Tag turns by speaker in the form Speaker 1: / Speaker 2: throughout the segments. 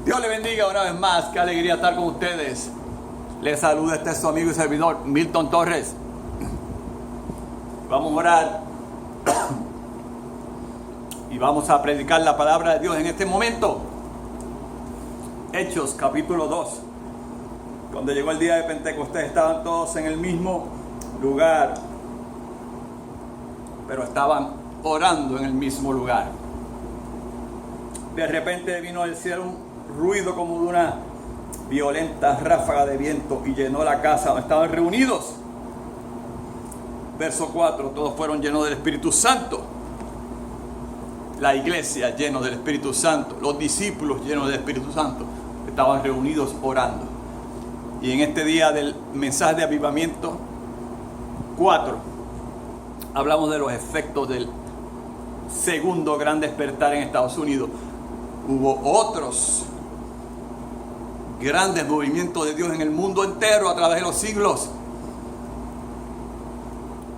Speaker 1: Dios le bendiga una vez más, qué alegría estar con ustedes. Les saluda su amigo y servidor Milton Torres. Vamos a orar y vamos a predicar la palabra de Dios en este momento. Hechos capítulo 2. Cuando llegó el día de Pentecostés estaban todos en el mismo lugar, pero estaban orando en el mismo lugar. De repente vino del cielo un ruido como de una violenta ráfaga de viento y llenó la casa donde estaban reunidos. Verso 4, todos fueron llenos del Espíritu Santo. La iglesia llena del Espíritu Santo, los discípulos llenos del Espíritu Santo, estaban reunidos orando. Y en este día del mensaje de avivamiento 4, hablamos de los efectos del segundo gran despertar en Estados Unidos. Hubo otros grandes movimientos de Dios en el mundo entero a través de los siglos.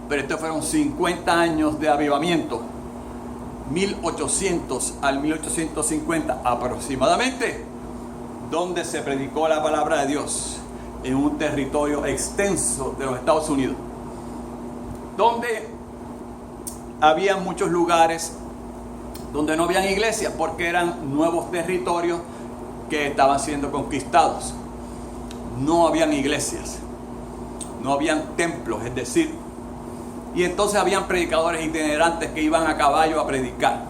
Speaker 1: Pero estos fueron 50 años de avivamiento. 1800 al 1850 aproximadamente, donde se predicó la palabra de Dios en un territorio extenso de los Estados Unidos, donde había muchos lugares donde no habían iglesias porque eran nuevos territorios que estaban siendo conquistados. No habían iglesias, no habían templos, es decir, y entonces habían predicadores itinerantes que iban a caballo a predicar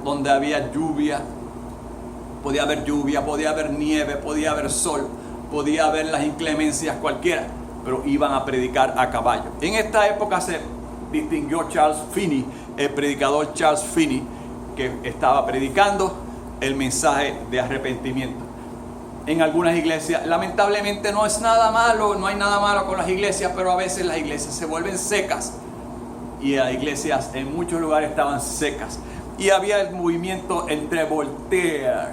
Speaker 1: donde había lluvia. Podía haber lluvia, podía haber nieve, podía haber sol, podía haber las inclemencias cualquiera, pero iban a predicar a caballo. En esta época se distinguió Charles Finney, el predicador Charles Finney, que estaba predicando el mensaje de arrepentimiento. En algunas iglesias, lamentablemente no es nada malo, no hay nada malo con las iglesias, pero a veces las iglesias se vuelven secas. Y las iglesias en muchos lugares estaban secas. Y había el movimiento entre Voltaire,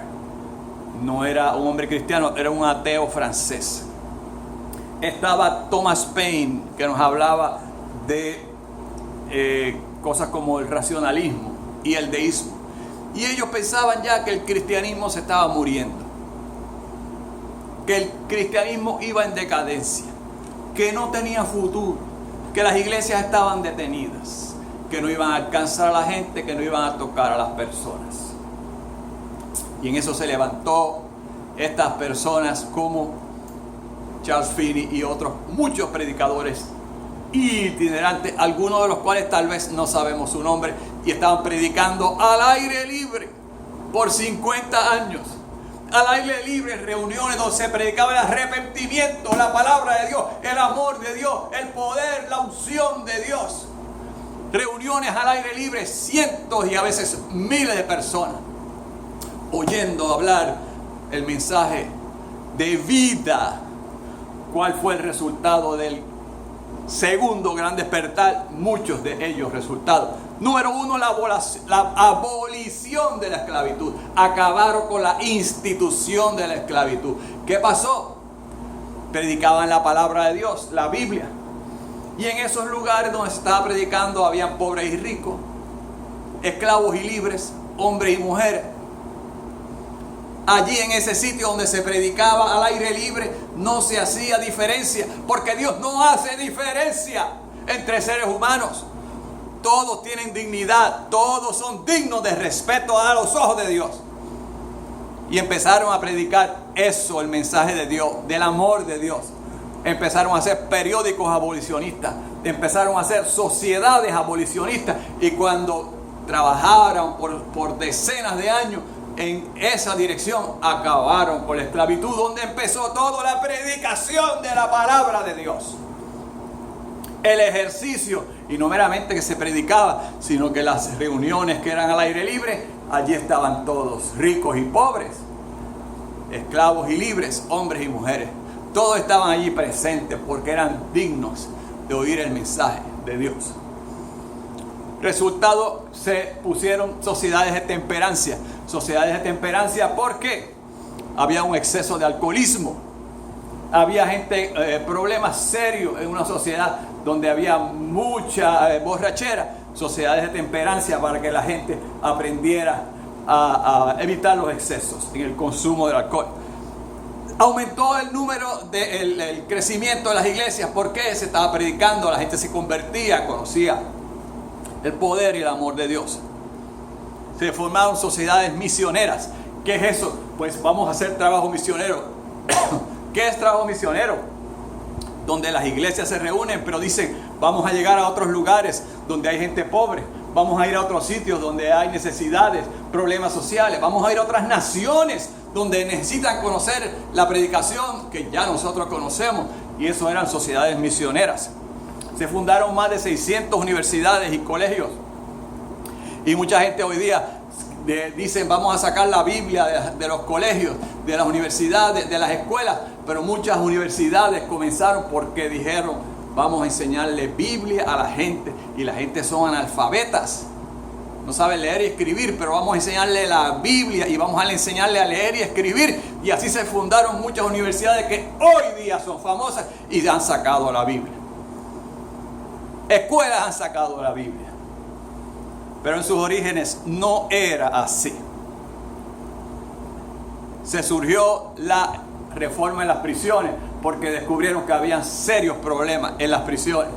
Speaker 1: no era un hombre cristiano, era un ateo francés. Estaba Thomas Paine, que nos hablaba de cosas como el racionalismo y el deísmo. Y ellos pensaban ya que el cristianismo se estaba muriendo, que el cristianismo iba en decadencia, que no tenía futuro, que las iglesias estaban detenidas, que no iban a alcanzar a la gente, que no iban a tocar a las personas. Y en eso se levantó estas personas como Charles Finney y otros muchos predicadores itinerantes, algunos de los cuales tal vez no sabemos su nombre, y estaban predicando al aire libre por 50 años. Al aire libre, reuniones donde se predicaba el arrepentimiento, la palabra de Dios, el amor de Dios, el poder, la unción de Dios. Reuniones al aire libre, cientos y a veces miles de personas oyendo hablar el mensaje de vida. ¿Cuál fue el resultado del segundo gran despertar? Muchos de ellos resultados. Número 1, la abolición de la esclavitud. Acabaron con la institución de la esclavitud. ¿Qué pasó? Predicaban la palabra de Dios, la Biblia. Y en esos lugares donde se estaba predicando habían pobres y ricos, esclavos y libres, hombres y mujeres. Allí en ese sitio donde se predicaba al aire libre no se hacía diferencia, porque Dios no hace diferencia entre seres humanos. Todos tienen dignidad, todos son dignos de respeto a los ojos de Dios. Y empezaron a predicar eso, el mensaje de Dios, del amor de Dios. Empezaron a hacer periódicos abolicionistas, empezaron a hacer sociedades abolicionistas, y cuando trabajaron por decenas de años en esa dirección, acabaron con la esclavitud, donde empezó toda la predicación de la palabra de Dios. El ejercicio, y no meramente que se predicaba, sino que las reuniones que eran al aire libre, allí estaban todos, ricos y pobres, esclavos y libres, hombres y mujeres. Todos estaban allí presentes porque eran dignos de oír el mensaje de Dios. Resultado, se pusieron sociedades de temperancia. Sociedades de temperancia porque había un exceso de alcoholismo. Había problemas serios en una sociedad donde había mucha borrachera. Sociedades de temperancia para que la gente aprendiera a evitar los excesos en el consumo del alcohol. Aumentó el número el crecimiento de las iglesias porque se estaba predicando, la gente se convertía, conocía el poder y el amor de Dios. Se formaron sociedades misioneras. ¿Qué es eso? Pues vamos a hacer trabajo misionero. ¿Qué es trabajo misionero? Donde las iglesias se reúnen, pero dicen, vamos a llegar a otros lugares donde hay gente pobre. Vamos a ir a otros sitios donde hay necesidades, problemas sociales. Vamos a ir a otras naciones donde necesitan conocer la predicación que ya nosotros conocemos. Y eso eran sociedades misioneras. Se fundaron más de 600 universidades y colegios. Y mucha gente hoy día dicen, vamos a sacar la Biblia de los colegios, de las universidades, de las escuelas. Pero muchas universidades comenzaron porque dijeron, vamos a enseñarle Biblia a la gente. Y la gente son analfabetas. No saben leer y escribir, pero vamos a enseñarle la Biblia y vamos a enseñarle a leer y escribir. Y así se fundaron muchas universidades que hoy día son famosas y han sacado la Biblia. Escuelas han sacado la Biblia. Pero en sus orígenes no era así. Se surgió la reforma en las prisiones porque descubrieron que había serios problemas en las prisiones.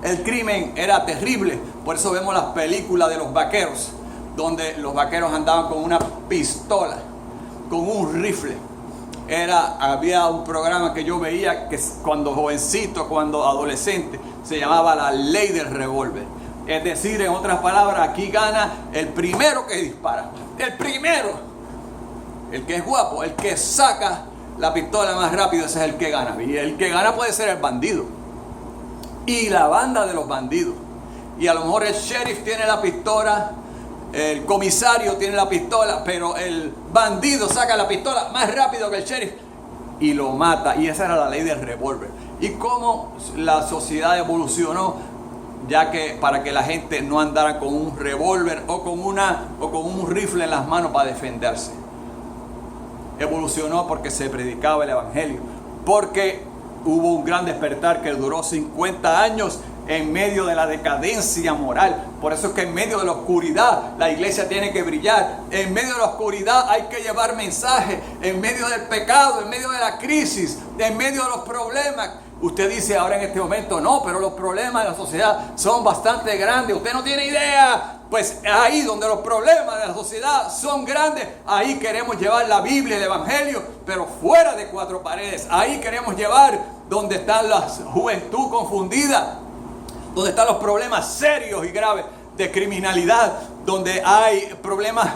Speaker 1: El crimen era terrible, por eso vemos las películas de los vaqueros, donde los vaqueros andaban con una pistola, con un rifle. Había un programa que yo veía que cuando jovencito, cuando adolescente, se llamaba La Ley del Revólver. Es decir, en otras palabras, aquí gana el primero que dispara. El primero, el que es guapo, el que saca la pistola más rápido, ese es el que gana. Y el que gana puede ser el bandido y la banda de los bandidos. Y a lo mejor el sheriff tiene la pistola, el comisario tiene la pistola, pero el bandido saca la pistola más rápido que el sheriff y lo mata. Y esa era la ley del revólver. Y cómo la sociedad evolucionó, ya que para que la gente no andara con un revólver o con un rifle en las manos para defenderse. Evolucionó porque se predicaba el evangelio, porque hubo un gran despertar que duró 50 años en medio de la decadencia moral. Por eso es que en medio de la oscuridad la iglesia tiene que brillar. En medio de la oscuridad hay que llevar mensaje. En medio del pecado, en medio de la crisis, en medio de los problemas. Usted dice ahora en este momento, no, pero los problemas de la sociedad son bastante grandes. Usted no tiene idea. Pues ahí donde los problemas de la sociedad son grandes, ahí queremos llevar la Biblia, el Evangelio, pero fuera de cuatro paredes. Ahí queremos llevar donde está la juventud confundida, donde están los problemas serios y graves de criminalidad, donde hay problemas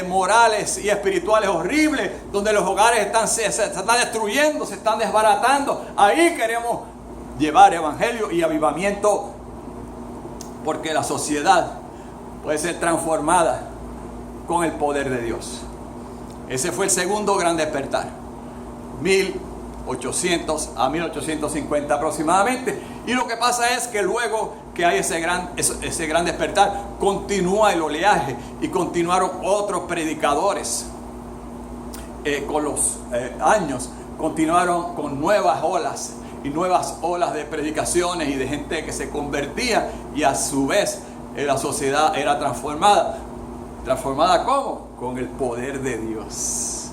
Speaker 1: morales y espirituales horribles, donde los hogares se están destruyendo, se están desbaratando. Ahí queremos llevar evangelio y avivamiento, porque la sociedad puede ser transformada con el poder de Dios. Ese fue el segundo gran despertar, 1800 a 1850 aproximadamente. Y lo que pasa es que luego que hay ese gran despertar, continúa el oleaje y continuaron otros predicadores. Con los años continuaron con nuevas olas y nuevas olas de predicaciones y de gente que se convertía, y a su vez la sociedad era transformada. ¿Transformada cómo? Con el poder de Dios,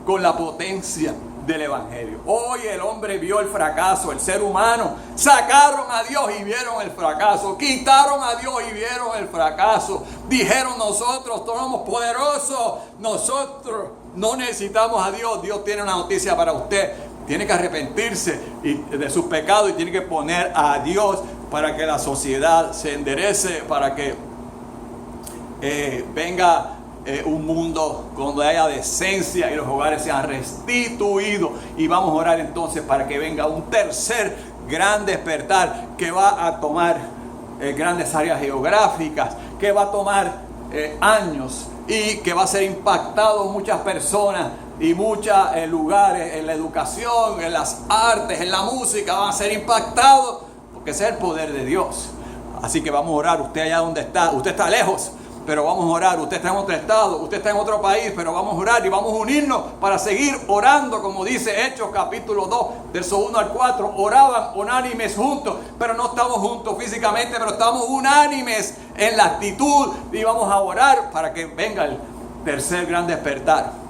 Speaker 1: con la potencia del evangelio. Hoy el hombre vio el fracaso, el ser humano sacaron a Dios y vieron el fracaso, quitaron a Dios y vieron el fracaso. Dijeron, nosotros somos poderosos, nosotros no necesitamos a Dios. Dios tiene una noticia para usted: tiene que arrepentirse de sus pecados y tiene que poner a Dios para que la sociedad se enderece, para que venga un mundo donde haya decencia y los hogares sean restituidos. Y vamos a orar entonces para que venga un tercer gran despertar que va a tomar grandes áreas geográficas, que va a tomar años y que va a ser impactado muchas personas y muchos lugares en la educación, en las artes, en la música, van a ser impactados, porque ese es el poder de Dios. Así que vamos a orar. Usted allá donde está, usted está lejos, pero vamos a orar. Usted está en otro estado, usted está en otro país, pero vamos a orar y vamos a unirnos para seguir orando, como dice Hechos capítulo 2, verso 1 al 4. Oraban unánimes juntos, pero no estamos juntos físicamente, pero estamos unánimes en la actitud, y vamos a orar para que venga tercer gran despertar.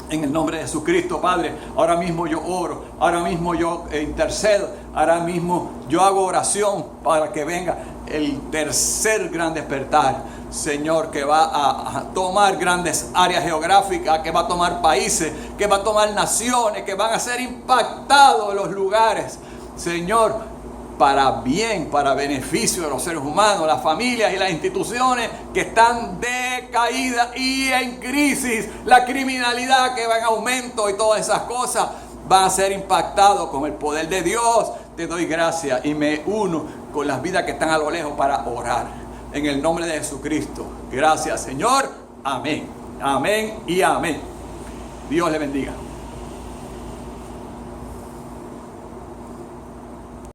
Speaker 1: En el nombre de Jesucristo, Padre, ahora mismo yo oro, ahora mismo yo intercedo, ahora mismo yo hago oración para que venga el tercer gran despertar, Señor, que va a tomar grandes áreas geográficas, que va a tomar países, que va a tomar naciones, que van a ser impactados los lugares, Señor, para bien, para beneficio de los seres humanos, las familias y las instituciones que están decaídas y en crisis. La criminalidad que va en aumento y todas esas cosas van a ser impactados con el poder de Dios. Te doy gracias y me uno con las vidas que están a lo lejos para orar. En el nombre de Jesucristo. Gracias, Señor. Amén. Amén y amén. Dios le bendiga.